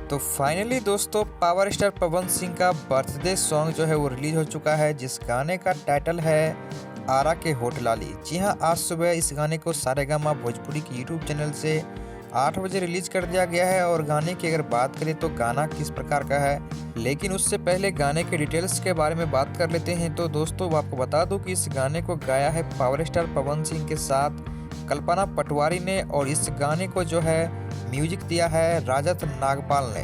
तो फाइनली दोस्तों power star Pawan Singh का बर्थडे सॉन्ग जो है वो रिलीज हो चुका है, जिस गाने का टाइटल है आरा के होठ लाली। जी हाँ, आज सुबह इस गाने को सारेगामा भोजपुरी की यूट्यूब चैनल से 8 बजे रिलीज कर दिया गया है। और गाने की अगर बात करें तो गाना किस प्रकार का है, लेकिन उससे पहले गाने के डिटेल्स के बारे में बात कर लेते हैं। तो दोस्तों आपको बता दूं कि इस गाने को गाया है पावर स्टार पवन सिंह के साथ कल्पना पटवारी ने, और इस गाने को जो है म्यूजिक दिया है रजत नागपाल ने।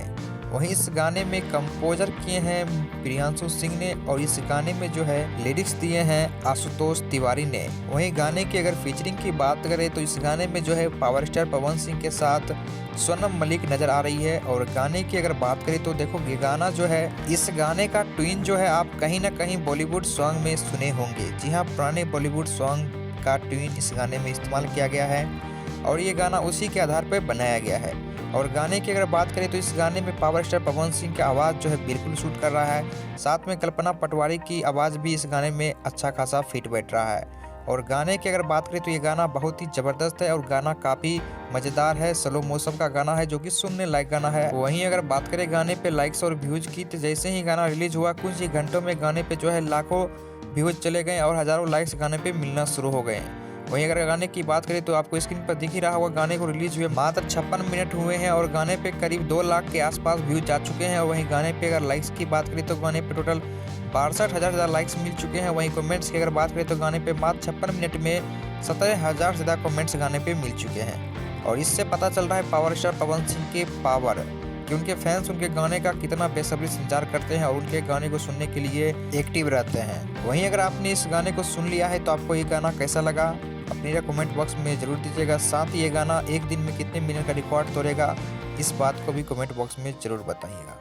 वहीं इस गाने में कंपोजर किए हैं प्रियांशु सिंह ने, और इस गाने में जो है लिरिक्स दिए हैं आशुतोष तिवारी ने। वहीं गाने की अगर फीचरिंग की बात करें तो इस गाने में जो है पावर स्टार पवन सिंह के साथ सोनम मलिक नजर आ रही है। और गाने की अगर बात करें तो देखो ये गाना जो है, इस गाने का ट्यून जो है आप कहीं ना कहीं बॉलीवुड सॉन्ग में सुने होंगे। जी हाँ, पुराने बॉलीवुड सॉन्ग का ट्यून इस गाने में इस्तेमाल किया गया है और ये गाना उसी के आधार पर बनाया गया है। और गाने की अगर बात करें तो इस गाने में पावर स्टार पवन सिंह की आवाज़ जो है बिल्कुल सूट कर रहा है, साथ में कल्पना पटवारी की आवाज़ भी इस गाने में अच्छा खासा फिट बैठ रहा है। और गाने की अगर बात करें तो ये गाना बहुत ही ज़बरदस्त है और गाना काफ़ी मज़ेदार है, स्लो मोशन का गाना है जो कि सुनने लायक गाना है। वहीं अगर बात करें गाने पे लाइक्स और व्यूज़ की, तो जैसे ही गाना रिलीज हुआ कुछ ही घंटों में गाने पे जो है लाखों व्यूज़ चले गए और हज़ारों लाइक्स गाने पे मिलना शुरू हो गए। वहीं अगर गाने की बात करें तो आपको स्क्रीन पर दिख ही रहा होगा, गाने को रिलीज हुए मात्र 56 मिनट हुए हैं और गाने पे करीब 2 लाख के आसपास व्यूज जा चुके हैं। वहीं गाने पे अगर लाइक्स की बात करें तो गाने पे टोटल 62,000 लाइक्स मिल चुके हैं। वहीं कमेंट्स की अगर बात करें तो गाने पे मात्र 56 मिनट में 17,000 से ज़्यादा कमेंट्स गाने पे मिल चुके हैं। और इससे पता चल रहा है पावर स्टार पवन सिंह के पावर, कि उनके फैंस उनके गाने का कितना बेसब्री से इंतजार करते हैं और उनके गाने को सुनने के लिए एक्टिव रहते हैं। वहीं अगर आपने इस गाने को सुन लिया है तो आपको ये गाना कैसा लगा अपने कमेंट बॉक्स में ज़रूर दीजिएगा। साथ ही ये गाना एक दिन में कितने मिलियन का रिकॉर्ड तोड़ेगा, इस बात को भी कमेंट बॉक्स में ज़रूर बताइएगा।